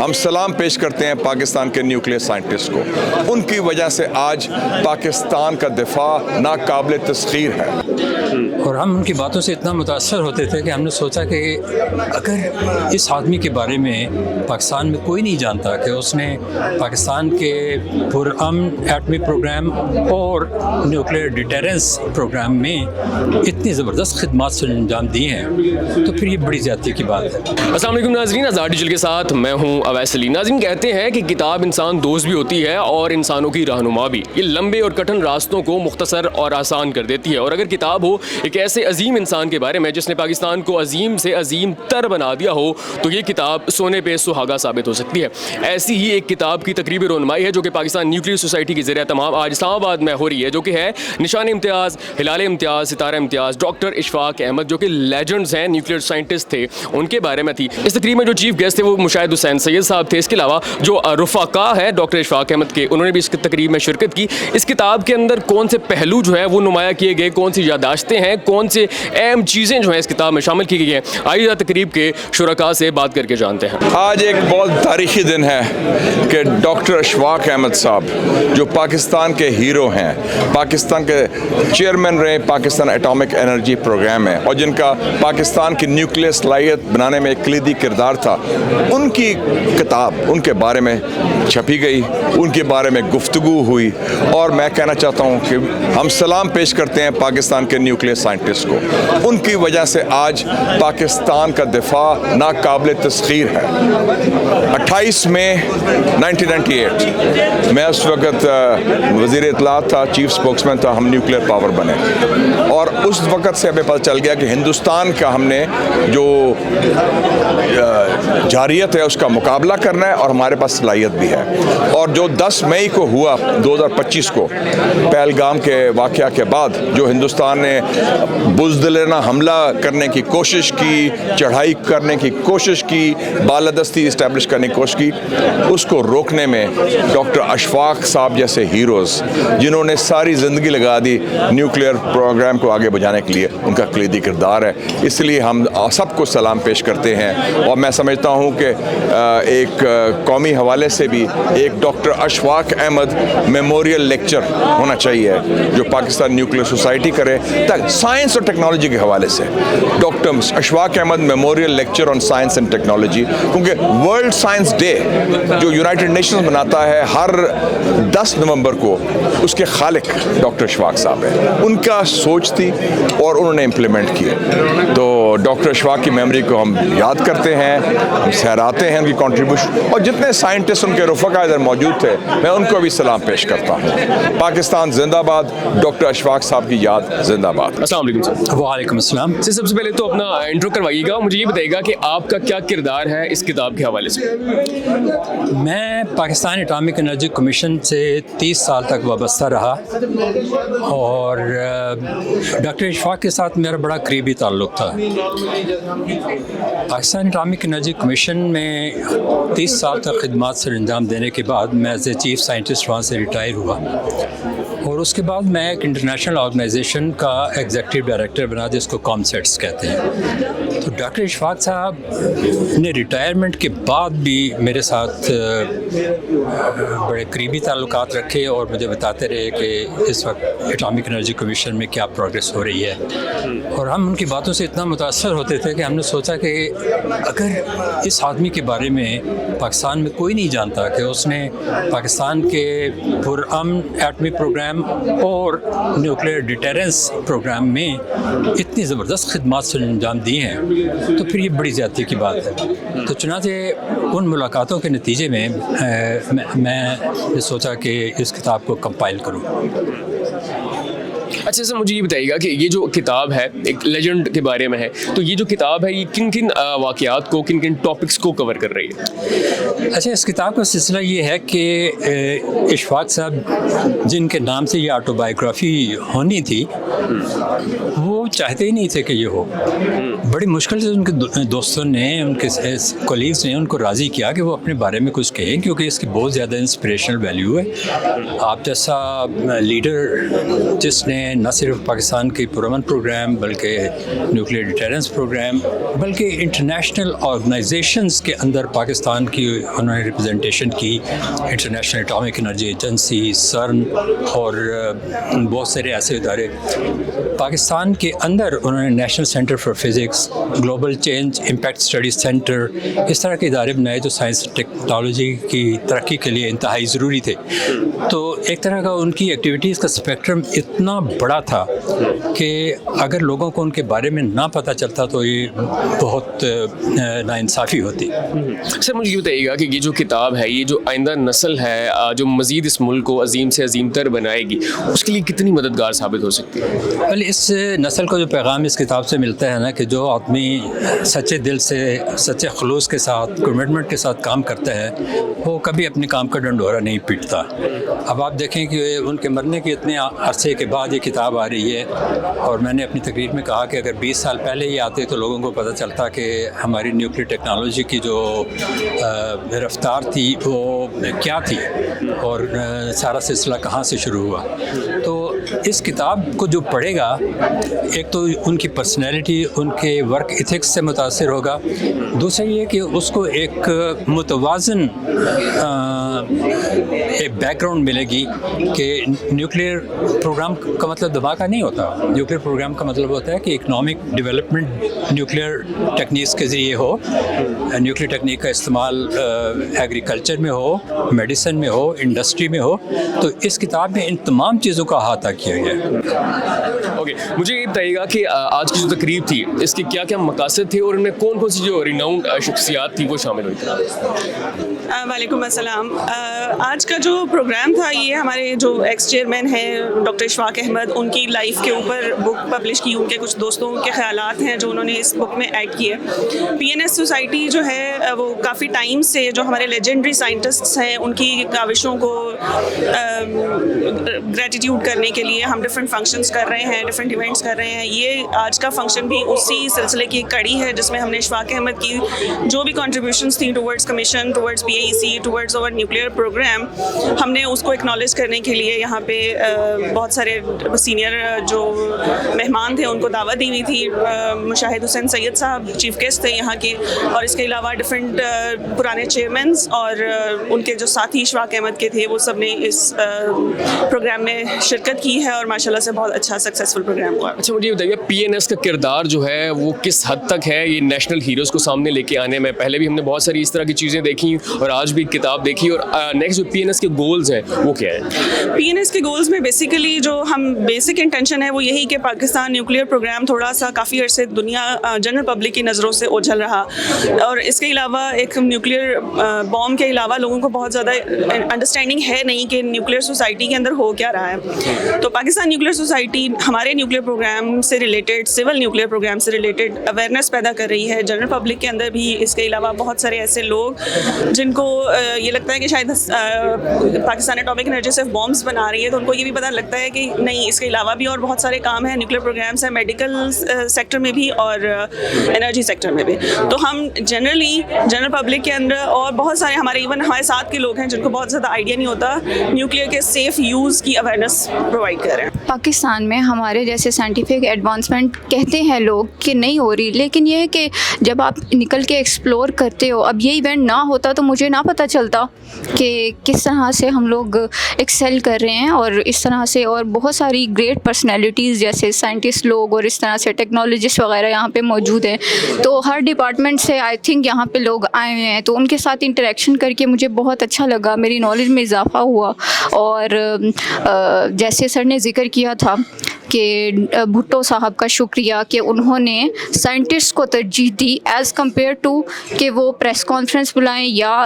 ہم سلام پیش کرتے ہیں پاکستان کے نیوکلیئر سائنٹسٹ کو. ان کی وجہ سے آج پاکستان کا دفاع ناقابل تسخیر ہے. اور ہم ان کی باتوں سے اتنا متاثر ہوتے تھے کہ ہم نے سوچا کہ اگر اس آدمی کے بارے میں پاکستان میں کوئی نہیں جانتا کہ اس نے پاکستان کے پرامن ایٹمی پروگرام اور نیوکلیئر ڈیٹرنس پروگرام میں اتنی زبردست خدمات سے انجام دی ہیں تو پھر یہ بڑی زیادتی کی بات ہے. السلام علیکم ناظرین، آزاد ڈیجیٹل کے ساتھ میں ہوں اویس علی. ناظرین، کہتے ہیں کہ کتاب انسان دوست بھی ہوتی ہے اور انسانوں کی رہنما بھی. یہ لمبے اور کٹھن راستوں کو مختصر اور آسان کر دیتی ہے. اور اگر کتاب ہو ایک ایسے عظیم انسان کے بارے میں جس نے پاکستان کو عظیم سے عظیم تر بنا دیا ہو تو یہ کتاب سونے پہ سہاگا ثابت ہو سکتی ہے. ایسی ہی ایک کتاب کی تقریبی رونمائی ہے جو کہ پاکستان نیوکلیئر سوسائٹی کے ذریعہ تمام آج اسلام آباد میں ہو رہی ہے، جو کہ ہے نشان امتیاز، ہلال امتیاز، ستارہ امتیاز ڈاکٹر اشفاق احمد، جو کہ لیجنڈز ہیں، نیوکلیئر سائنٹسٹ تھے، ان کے بارے میں تھی. اس تقریب میں جو چیف گیسٹ تھے وہ مشاہد حسین سید صاحب تھے. اس کے علاوہ جو رفقا ہے ڈاکٹر اشفاق احمد کے، انہوں نے بھی اس تقریب میں شرکت کی. اس کتاب کے اندر کون سے پہلو جو ہے وہ نمایاں کیے گئے، کون سی یادداشتیں ہیں، کون سے اہم چیزیں جو ہیں اس کتاب میں شامل کی گئی ہیں، آئیے تقریب کے شرکاء سے بات کر کے جانتے ہیں. آج ایک بہت تاریخی دن ہے کہ ڈاکٹر اشفاق احمد صاحب جو پاکستان کے ہیرو ہیں، پاکستان کے چیئرمین رہے پاکستان ایٹامک انرجی پروگرام میں، اور جن کا پاکستان کی نیوکلیئر صلاحیت بنانے میں ایک کلیدی کردار تھا، ان کی کتاب ان کے بارے میں چھپی گئی، ان کے بارے میں گفتگو ہوئی. اور میں کہنا چاہتا ہوں کہ ہم سلام پیش کرتے ہیں پاکستان کے نیوکلیئر سائنٹسٹ کو. ان کی وجہ سے آج پاکستان کا دفاع ناقابل تسخیر ہے. 28 مئی 1998 میں اس وقت وزیر اطلاعات تھا، چیف اسپوکسمین تھا، ہم نیوکلیئر پاور بنے. اور اس وقت سے ہمیں پتہ چل گیا کہ ہندوستان کا ہم نے جو جارحیت ہے اس کا مقابلہ کرنا ہے اور ہمارے پاس صلاحیت بھی ہے. اور جو 10 مئی کو ہوا 2025 کو پہلگام کے واقعہ کے بعد جو ہندوستان نے بزدلانہ حملہ کرنے کی کوشش کی، چڑھائی کرنے کی کوشش کی، بالادستی اسٹیبلش کرنے کی کوشش کی، اس کو روکنے میں ڈاکٹر اشفاق صاحب جیسے ہیروز جنہوں نے ساری زندگی لگا دی نیوکلیئر پروگرام کو آگے بڑھانے کے لیے، ان کا کلیدی کردار ہے. اس لیے ہم سب کو سلام پیش کرتے ہیں. اور میں سمجھتا ہوں کہ ایک قومی حوالے سے بھی ایک doctor Ashfaq Ahmed memorial lecture ہونا چاہیے جو پاکستان نیوکلیئر سوسائٹی کرے سائنس اور ٹیکنالوجی کے حوالے سے. Doctor Ashfaq Ahmed memorial lecture on science and technology, کیونکہ ورلڈ سائنس ڈے جو یونائٹڈ نیشنز مناتا ہے ہر 10 نومبر کو، اس کے خالق ڈاکٹر اشفاق صاحب ہیں. ان کا سوچ تھی اور انہوں نے امپلیمنٹ کیے. تو ڈاکٹر اشفاق کی میموری کو ہم یاد کرتے ہیں، ہم سہراتے ہیں ان کی کنٹریبیوشن. اور جتنے سائنٹسٹ ان کے رفقا ادھر موجود تھے میں ان کو بھی سلام پیش کرتا ہوں. پاکستان زندہ باد، ڈاکٹر اشفاق صاحب کی یاد زندہ باد. السلام علیکم سر. وعلیکم السلام. سب سے پہلے تو اپنا انٹرو کروائیے گا، مجھے یہ بتائیے گا کہ آپ کا کیا کردار ہے اس کتاب کے حوالے سے. میں پاکستان ایٹامک انرجی کمیشن سے 30 سال تک وابستہ رہا اور ڈاکٹر اشفاق کے ساتھ میرا بڑا قریبی تعلق تھا. پاکستان ایٹامک انرجی کمیشن میں 30 سال تک خدمات سے انجام دینے کے بعد میں ایز اے چیف سائنٹسٹ وہاں سے ریٹائر ہوا. اور اس کے بعد میں ایک انٹرنیشنل آرگنائزیشن کا ایگزیکٹو ڈائریکٹر بنا جس کو کامسیٹس کہتے ہیں. تو ڈاکٹر اشفاق صاحب نے ریٹائرمنٹ کے بعد بھی میرے ساتھ بڑے قریبی تعلقات رکھے اور مجھے بتاتے رہے کہ اس وقت ایٹامک انرجی کمیشن میں کیا پروگریس ہو رہی ہے. اور ہم ان کی باتوں سے اتنا متاثر ہوتے تھے کہ ہم نے سوچا کہ اگر اس آدمی کے بارے میں پاکستان میں کوئی نہیں جانتا کہ اس نے پاکستان کے پرامن ایٹمی پروگرام اور نیوکلیئر ڈیٹرنس پروگرام میں اتنی زبردست خدمات سے انجام دی ہیں تو پھر یہ بڑی زیادتی کی بات ہے. تو چنانچہ ان ملاقاتوں کے نتیجے میں میں نے سوچا کہ اس کتاب کو کمپائل کروں. اچھا سر، مجھے یہ بتائیے گا کہ یہ جو کتاب ہے ایک لیجنڈ کے بارے میں ہے، تو یہ جو کتاب ہے یہ کن کن واقعات کو، کن کن ٹاپکس کو کور کر رہی ہے؟ اچھا، اس کتاب کا سلسلہ یہ ہے کہ اشفاق صاحب جن کے نام سے یہ آٹو بایوگرافی ہونی تھی، وہ وہ چاہتے ہی نہیں تھے کہ یہ ہو. بڑی مشکل سے ان کے دوستوں نے, ان کے کولیگز نے ان کو راضی کیا کہ وہ اپنے بارے میں کچھ کہیں, کیونکہ اس کی بہت زیادہ انسپریشنل ویلیو ہے. آپ جیسا لیڈر جس نے نہ صرف پاکستان کی پرامن پروگرام بلکہ نیوکلیئر ڈیٹرنس پروگرام بلکہ انٹرنیشنل آرگنائزیشنز کے اندر پاکستان کی انہوں نے ریپرزنٹیشن کی, انٹرنیشنل اٹامک انرجی ایجنسی, سرن اور بہت سارے ایسے ادارے. پاکستان کے اندر انہوں نے national centre for physics, global change impact study centre, اس طرح کے ادارے بنائے جو سائنس ٹیکنالوجی کی ترقی کے لیے انتہائی ضروری تھے. تو ایک طرح کا ان کی ایکٹیویٹیز کا اسپیکٹرم اتنا بڑا تھا کہ اگر لوگوں کو ان کے بارے میں نہ پتہ چلتا تو یہ بہت ناانصافی ہوتی. سر مجھے یہ بتائیے گا کہ یہ جو کتاب ہے, یہ جو آئندہ نسل ہے جو مزید اس ملک کو عظیم سے عظیم تر بنائے گی, اس کے لیے کتنی مددگار ثابت ہو سکتی ہے؟ ولی اس نسل کو جو پیغام اس کتاب سے ملتا ہے نا, کہ جو آدمی سچے دل سے, سچے خلوص کے ساتھ, کمٹمنٹ کے ساتھ کام کرتا ہے, وہ کبھی اپنے کام کا ڈنڈورا نہیں پیٹتا. اب آپ دیکھیں کہ ان کے مرنے کے اتنے عرصے کے بعد یہ کتاب آ رہی ہے, اور میں نے اپنی تقریر میں کہا کہ اگر 20 سال پہلے یہ آتے تو لوگوں کو پتہ چلتا کہ ہماری نیوکلیئر ٹیکنالوجی کی جو رفتار تھی وہ کیا تھی اور سارا سلسلہ کہاں سے شروع ہوا. تو اس کتاب کو جو پڑھے گا, ایک تو ان کی پرسنالٹی, ان کے ورک ایتھکس سے متاثر ہوگا. دوسرا یہ کہ اس کو ایک متوازن ایک بیک گراؤنڈ ملے گی کہ نیوکلیئر پروگرام کا مطلب دھماکہ نہیں ہوتا. نیوکلیئر پروگرام کا مطلب ہوتا ہے کہ اکنامک ڈیولپمنٹ نیوکلیئر ٹیکنیکس کے ذریعے ہو, نیوکلیئر ٹیکنیک کا استعمال ایگریکلچر میں ہو, میڈیسن میں ہو, انڈسٹری میں ہو. تو اس کتاب میں ان تمام چیزوں کا احاطہ کیا گیا ہے. اوکے, مجھے یہ بتائیے گا کہ آج کی جو تقریب تھی اس کے کیا کیا مقاصد تھے اور ان میں کون کون سی جو ریناؤنڈ شخصیات تھیں وہ شامل ہوئی تھیں؟ وعلیکم السلام. آج کا جو پروگرام تھا یہ ہمارے جو ایکس چیئرمین ہیں ڈاکٹر اشفاق احمد, ان کی لائف کے اوپر بک پبلش کی, ان کے کچھ دوستوں کے خیالات ہیں جو انہوں نے اس بک میں ایڈ کیے. پی این ایس سوسائٹی جو ہے وہ کافی ٹائم سے جو ہمارے لیجنڈری سائنٹسٹس ہیں ان کی کاوشوں کو گریٹیٹیوڈ کرنے کے لیے ہم ڈفرینٹ فنکشنز کر رہے ہیں, ڈفرینٹ ایونٹس کر رہے ہیں. یہ آج کا فنکشن بھی اسی سلسلے کی کڑی ہے جس میں ہم نے اشفاق احمد کی جو بھی کنٹریبیوشنز تھیں ٹورڈز کمیشن, ٹورڈز پی اے ای سی, ٹورڈز اوور نیوکلیئر پروگرام, ہم نے اس کو ایکنالج کرنے کے لیے یہاں پہ بہت سارے سینئر جو مہمان تھے ان کو دعوت دی ہوئی تھی. مشاہد حسین سید صاحب چیف گیسٹ تھے یہاں کے, اور اس کے علاوہ ڈفرینٹ پرانے چیئرمینس اور ان کے جو ساتھی اشفاق احمد کے تھے وہ سب نے اس پروگرام میں شرکت کی ہے, اور ماشاء اللہ سے بہت اچھا سکسیزفل پروگرام ہوا. اچھا مجھے بتائیے پی این ایس کا کردار جو ہے وہ کس حد تک ہے یہ نیشنل ہیروز کو سامنے لے کے آنے میں؟ پہلے بھی ہم نے بہت ساری اس طرح کی چیزیں دیکھی اور آج بھی کتاب دیکھی, اور نیکسٹ جو پی این ایس کے گولز ہیں وہ کیا ہیں؟ پی این ایس کے گولز میں بیسیکلی جو ہم بیسک انٹینشن ہے وہ یہی کہ پاکستان نیوکلیئر پروگرام تھوڑا سا کافی عرصے دنیا جنرل پبلک کی نظروں سے اوجھل رہا, اور اس کے علاوہ ایک نیوکلیئر بام کے علاوہ لوگوں کو بہت زیادہ انڈرسٹینڈنگ ہے نہیں کہ نیوکلیئر سوسائٹی کے اندر ہو کیا رہا ہے. تو پاکستان نیوکلیئر سوسائٹی ہمارے نیوکلیئر پروگرام سے ریلیٹڈ, سول نیوکلیئر پروگرام سے ریلیٹڈ اویئرنیس پیدا کر رہی ہے جنرل پبلک کے اندر بھی. اس کے علاوہ بہت سارے ایسے لوگ جن کو یہ لگتا ہے کہ شاید پاکستان اٹامک انرجی صرف بامس بنا رہی ہے, تو ان کو یہ بھی پتہ لگتا ہے کہ نہیں, اس کے علاوہ بھی اور بہت سارے کام ہیں, نیوکلیئر پروگرامس ہیں میڈیکل سیکٹر میں بھی اور انرجی سیکٹر میں بھی. تو ہم جنرلی جنرل پبلک کے اندر اور بہت سارے ہمارے ایون ہمارے ساتھ کے لوگ ہیں جن کو بہت زیادہ آئیڈیا نہیں ہوتا, نیوکلیئر کے سیف یوز کی اویئرنیس پرووائڈ کر رہے ہیں. پاکستان میں ہمارے جیسے سائنٹیفک ایڈوانسمنٹ کہتے ہیں لوگ کہ نہیں ہو رہی, لیکن یہ ہے کہ جب آپ نکل کے ایکسپلور کرتے ہو, اب یہ ایونٹ نہ ہوتا تو مجھے نہ پتہ چلتا کہ کس طرح سے ہم لوگ ایکسیل کر رہے ہیں, اور اس طرح سے اور بہت ساری گریٹ پرسنالٹیز جیسے سائنٹسٹ لوگ اور اس طرح سے ٹیکنالوجسٹ وغیرہ یہاں پہ موجود ہیں. تو ہر ڈپارٹمنٹ سے آئی تھنک یہاں پہ لوگ آئے ہوئے ہیں, تو ان کے ساتھ انٹریکشن کر کے مجھے بہت اچھا لگا, میری نالج میں اضافہ ہوا. اور جیسے سر نے ذکر کیا تھا کہ بھٹو صاحب کا شکریہ کہ انہوں نے سائنٹسٹ کو ترجیح دی ایز کمپیئر ٹو کہ وہ پریس کانفرنس بلائیں یا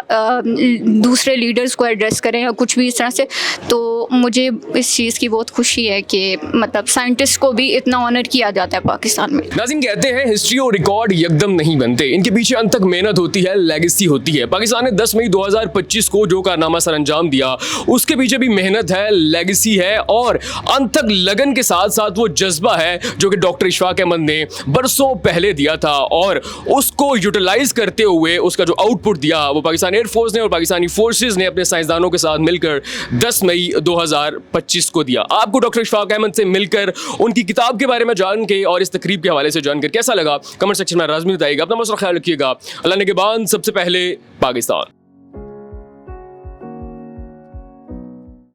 دوسرے لیڈرز کو ایڈریس کریں یا کچھ بھی اس طرح سے. تو مجھے اس چیز کی بہت خوشی ہے کہ مطلب سائنٹسٹ کو بھی اتنا آنر کیا جاتا ہے پاکستان میں. ناظرین کہتے ہیں ہسٹری اور ریکارڈ یکدم نہیں بنتے, ان کے پیچھے انت تک محنت ہوتی ہے, لیگیسی ہوتی ہے. پاکستان نے 10 مئی 2025 کو جو کارنامہ سر انجام دیا اس کے پیچھے بھی محنت ہے, لیگیسی ہے, اور انت تک لگن کے ساتھ ساتھ وہ جذبہ ہے جو کہ ڈاکٹر اشفاق احمد نے برسوں پہلے دیا تھا اور اس کو یوٹیلائز کرتے ہوئے اس کا جو آؤٹ پٹ دیا وہ پاکستان ایئر فورس نے اور پاکستانی فورسز نے اپنے سائنسدانوں کے ساتھ مل کر 10 مئی 2025 کو دیا. آپ کو ڈاکٹر اشفاق احمد سے مل کر ان کی کتاب کے بارے میں جان کے اور اس تقریب کے حوالے سے جان کر کیسا لگا کمنٹ سیکشن میں لازمی بتائیے گا. اپنا مسئلہ خیال رکھیے گا. اللہ نگہبان. سب سے پہلے پاکستان.